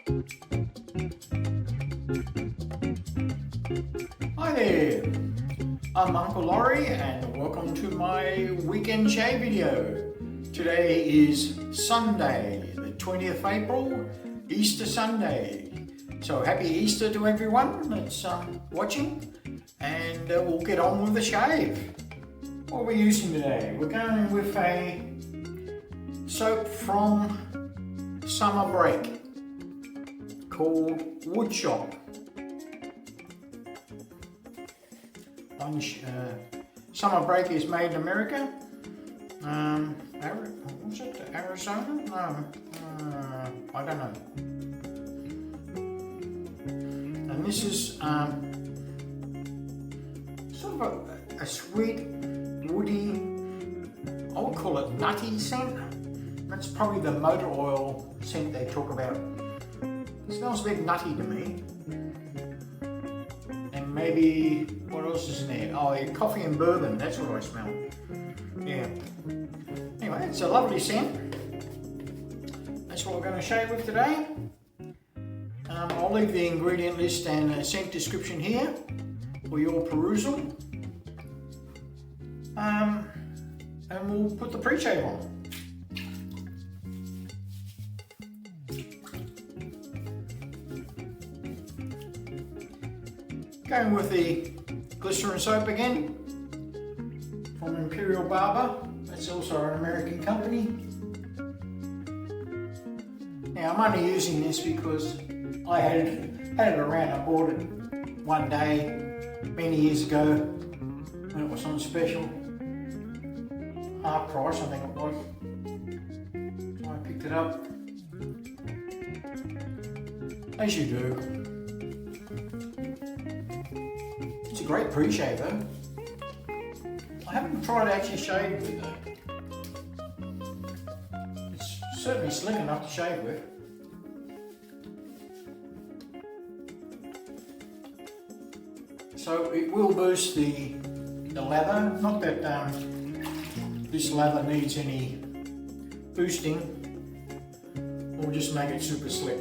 Hi there, I'm Uncle Laurie and welcome to my weekend Shea video. Today is Sunday, the 20th of April, Easter Sunday. So happy Easter to everyone that's watching, and we'll get on with the shave. What are we using today? We're going with a soap from Summer Break called Woodshop. Summer Break is made in America. What's it? Arizona? No, I don't know. And this is sort of a sweet, woody, I would call it nutty scent. That's probably the motor oil scent they talk about. It smells a bit nutty to me. And maybe, what else is in there? Oh, yeah, coffee and bourbon, that's what I smell. Yeah. Anyway, it's a lovely scent. That's what we're going to shave with today. I'll leave the ingredient list and a scent description here for your perusal. And we'll put the pre-shave on. Going with the Glycerin soap again from Imperial Barber. That's also an American company. Now I'm only using this because I had it around. I bought it one day many years ago when it was on special. Half price, I think it was. So I picked it up. As you do. It's a great pre-shave though. I haven't tried to actually shave with it though. It's certainly slick enough to shave with. So it will boost the lather. Not that this lather needs any boosting. We'll just make it super slick.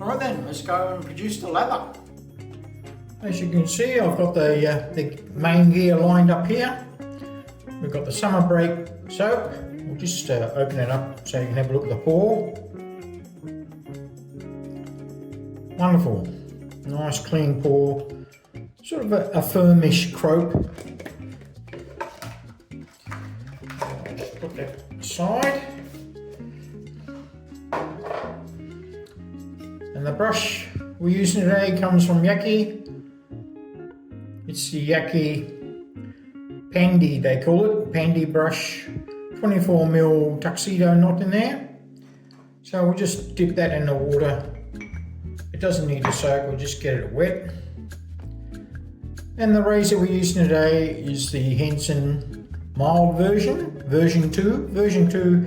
Alright then, let's go and produce the lather. As you can see, I've got the main gear lined up here. We've got the Summer Break soap. We'll just open it up so you can have a look at the pour. Wonderful. Nice clean pour. Sort of a firmish croap. Just put that aside. And the brush we're using today comes from Yaqi. It's the Yaqi Pandi, they call it. Pandi brush. 24mm Tuxedo knot in there. So we'll just dip that in the water. It doesn't need to soak, we'll just get it wet. And the razor we're using today is the Henson mild version, version 2. Version 2,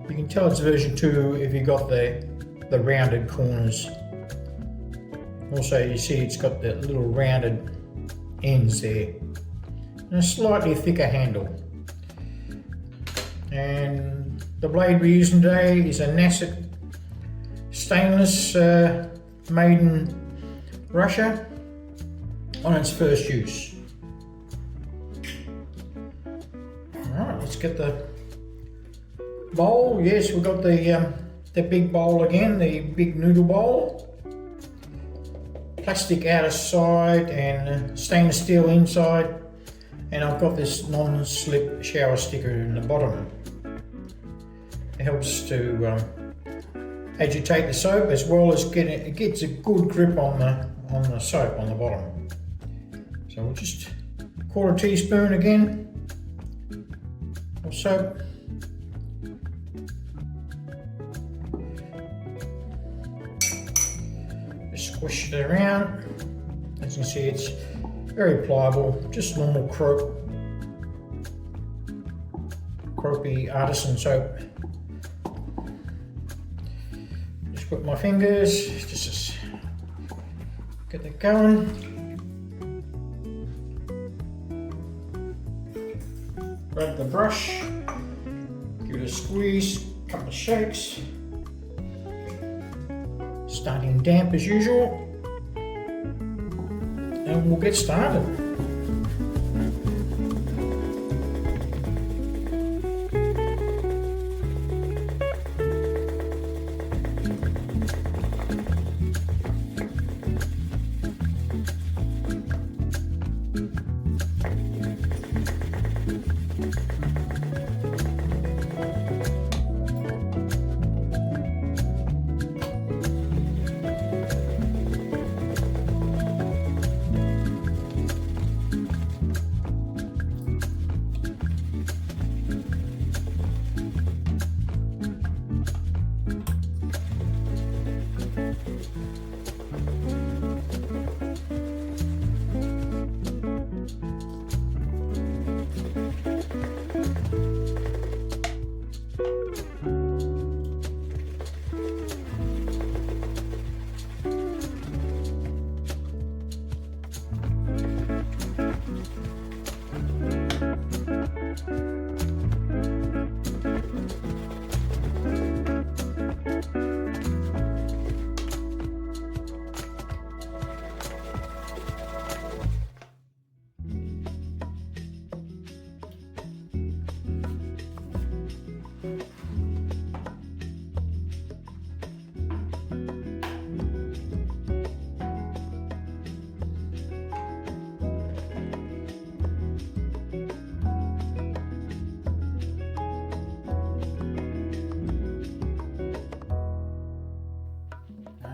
you can tell it's version 2 if you got the rounded corners. Also you see it's got the little rounded ends there. And a slightly thicker handle. And the blade we're using today is a Nasset stainless made in Russia on its first use. Alright, let's get the bowl. Yes, we've got the big bowl again, the big noodle bowl. Plastic outer side and stainless steel inside. And I've got this non-slip shower sticker in the bottom. It helps to agitate the soap as well as it gets a good grip on the soap on the bottom. So we'll just 1/4 teaspoon again of soap. Just squish it around. As you can see, it's very pliable, just normal croapy artisan soap. Just put my fingers, just get that going. Grab the brush, give it a squeeze, couple of shakes. Starting damp as usual. And we'll get started.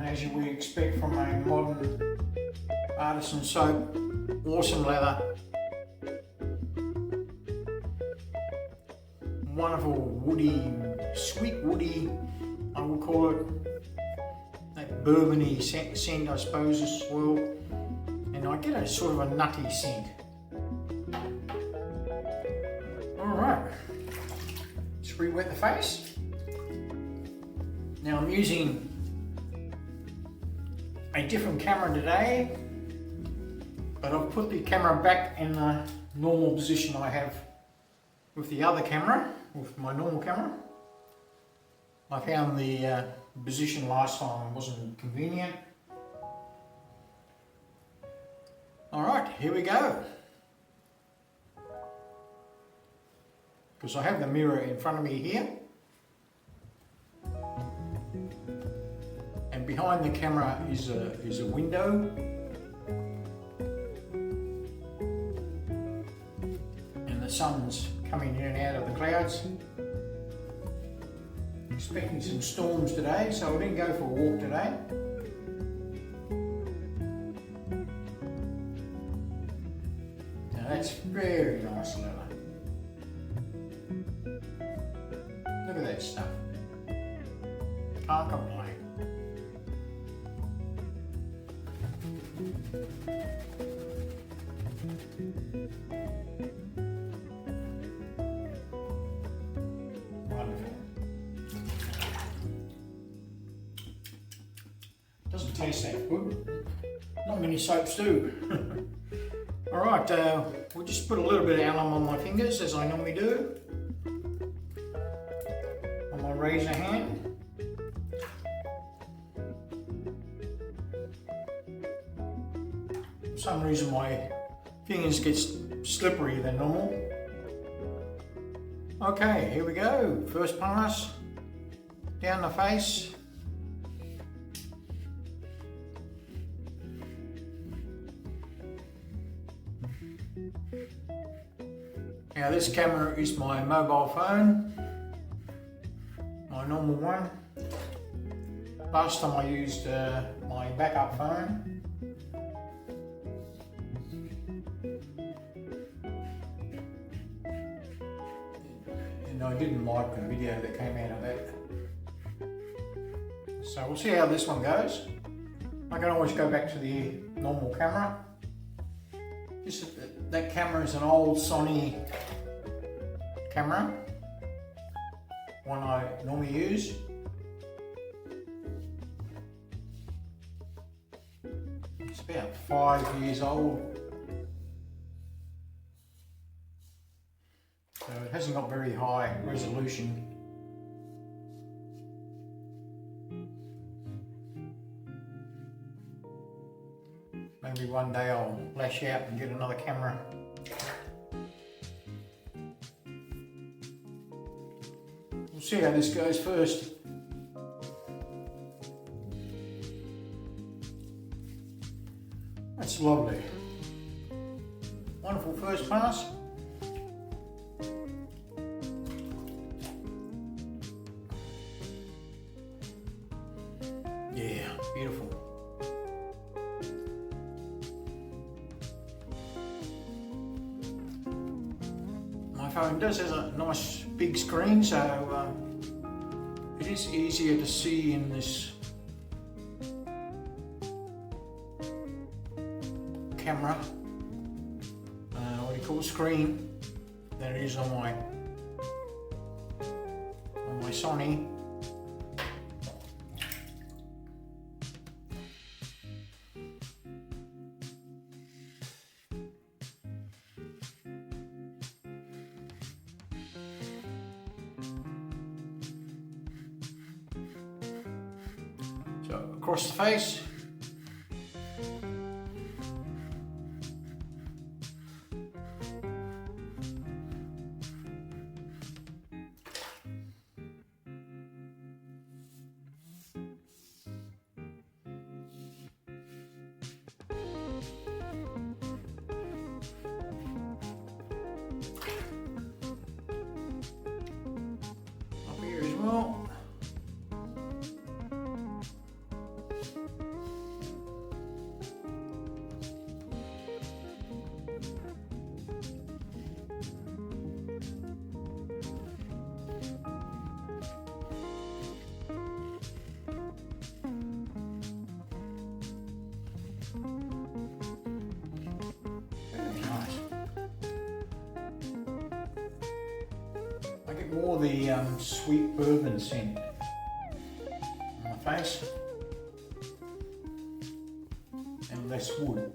As you would expect from a modern artisan soap, awesome lather, wonderful woody, sweet woody, I would call it, that bourbony scent I suppose as well, and I get a sort of a nutty scent. Alright, just re-wet the face. Now I'm using a different camera today, but I've put the camera back in the normal position I have with the other camera, with my normal camera. I found the position last time wasn't convenient. Alright, here we go. Because I have the mirror in front of me here. And behind the camera is a window. And the sun's coming in and out of the clouds. Expecting some storms today, so I didn't go for a walk today. Now that's very nice leather. Look at that stuff. Can't complain. Wonderful. Doesn't taste that good. Not many soaps do. Alright, we'll just put a little bit of alum on my fingers as I normally do. On my razor hand. For some reason my fingers get slipperier than normal. Okay, here we go. First pass down the face. Now this camera is my mobile phone, my normal one. Last time I used my backup phone. And I didn't like the video that came out of that. So we'll see how this one goes. I can always go back to the normal camera. That camera is an old Sony camera, one I normally use. It's about 5 years old, so it hasn't got very high resolution. Maybe one day I'll lash out and get another camera. We'll see how this goes first. That's lovely. Wonderful first pass. Yeah, beautiful. My phone does have a nice big screen, so it is easier to see in this camera, what do you call screen, than it is on my Sony. So across the face. Up here as well. More the sweet bourbon scent on my face and less wood.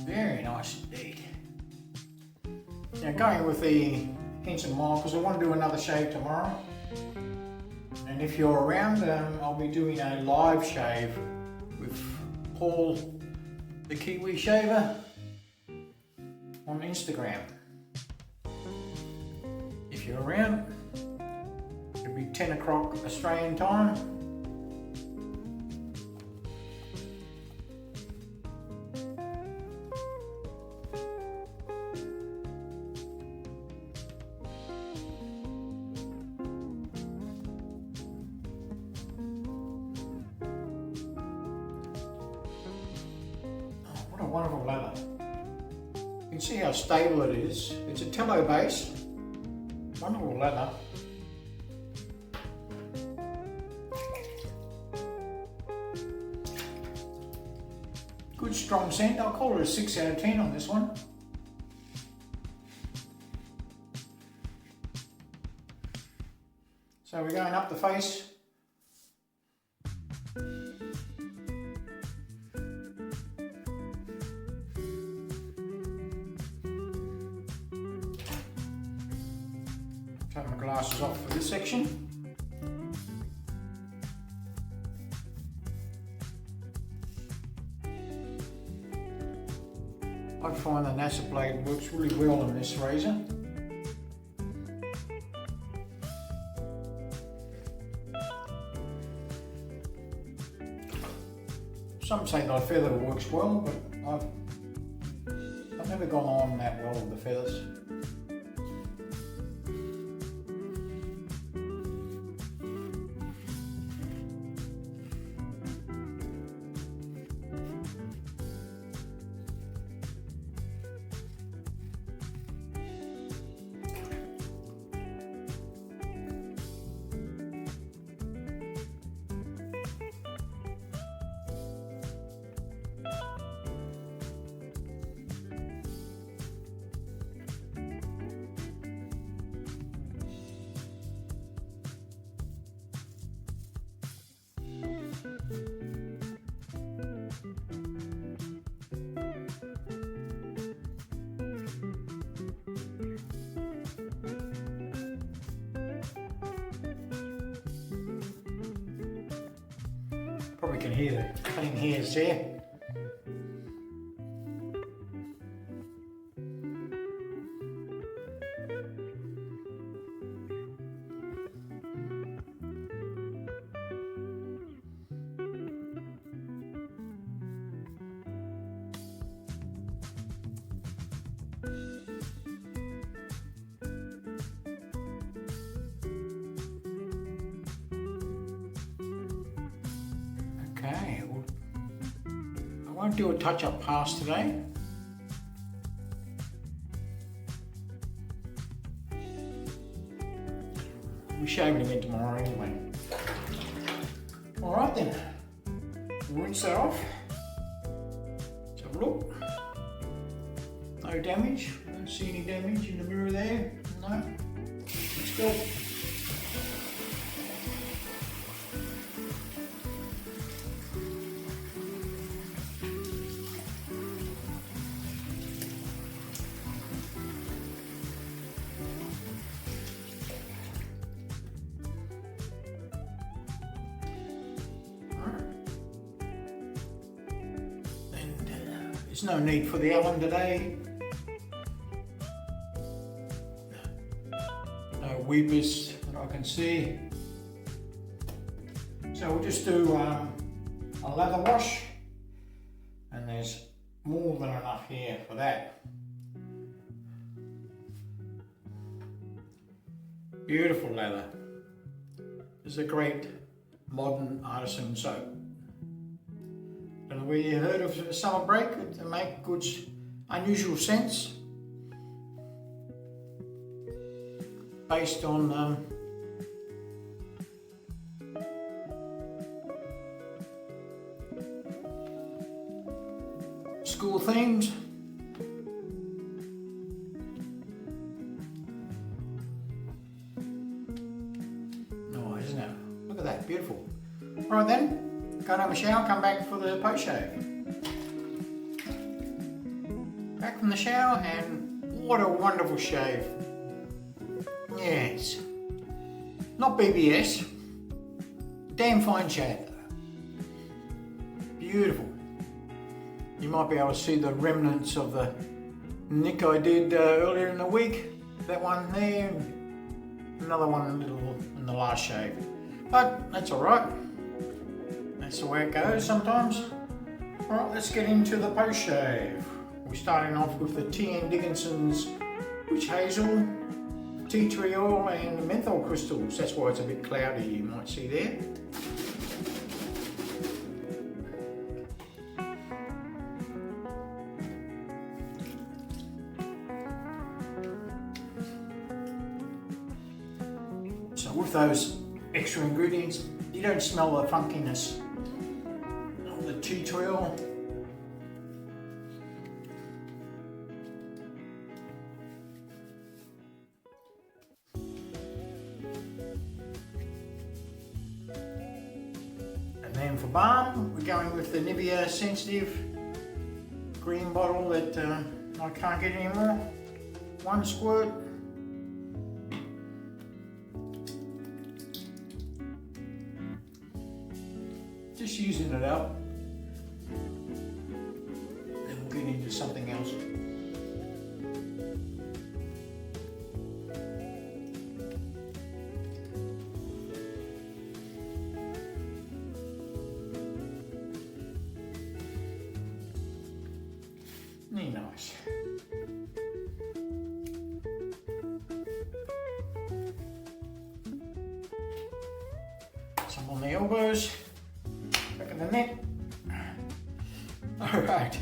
Very nice indeed. Now going with the Henson mild because I want to do another shave tomorrow, and if you're around I'll be doing a live shave with Paul the Kiwi shaver on Instagram. If you're around, it'll be 10 o'clock Australian time. Oh, what a wonderful lather. You can see how stable it is. It's a tallow base. Wonderful lather. Good strong scent. I'll call it a 6 out of 10 on this one. So we're going up the face. Take my glasses off for this section. I find the NASA blade works really well in this razor. Some say the feather works well, but I've never gone on that well with the feathers. Probably can hear the cutting hairs there. Okay, well, I won't do a touch-up pass today. We'll be shaving him in tomorrow anyway. Alright then, we'll rinse that off. Let's have a look. No damage, I don't see any damage in the mirror there. No, looks good. There's no need for the Allen today. No weepers that I can see. So we'll just do a lather wash, and there's more than enough here for that. Beautiful lather. This is a great modern artisan soap. And we heard of a summer break to make goods unusual scents based on school themes. Nice, isn't it? Look at that, beautiful. Right then. Go and have a shower, come back for the post shave. Back from the shower, and what a wonderful shave. Yes. Not BBS. Damn fine shave. Beautiful. You might be able to see the remnants of the nick I did earlier in the week. That one there, another one little in the last shave. But that's alright. That's the way it goes sometimes. Alright, let's get into the post shave. We're starting off with the T.N. Dickinson's witch hazel, tea tree oil and menthol crystals. That's why it's a bit cloudy, you might see there. So with those extra ingredients, you don't smell the funkiness. The tea tree oil. And then for balm, we're going with the Nivea Sensitive green bottle that I can't get anymore. One squirt. Just using it up. Then we'll get into something else. Nice. Some on the elbows. Back of the neck. Alright,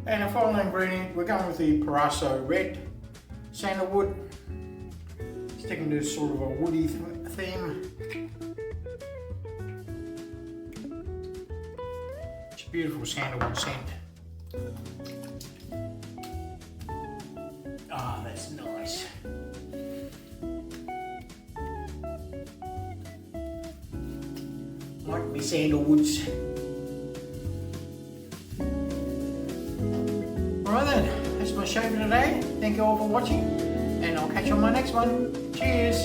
and a final ingredient, we're going with the Paraso Red Sandalwood, sticking to sort of a woody theme. It's a beautiful sandalwood scent. Ah, that's nice. Like me sandalwoods. Alright then, that's my show for today. Thank you all for watching, and I'll catch you on my next one. Cheers!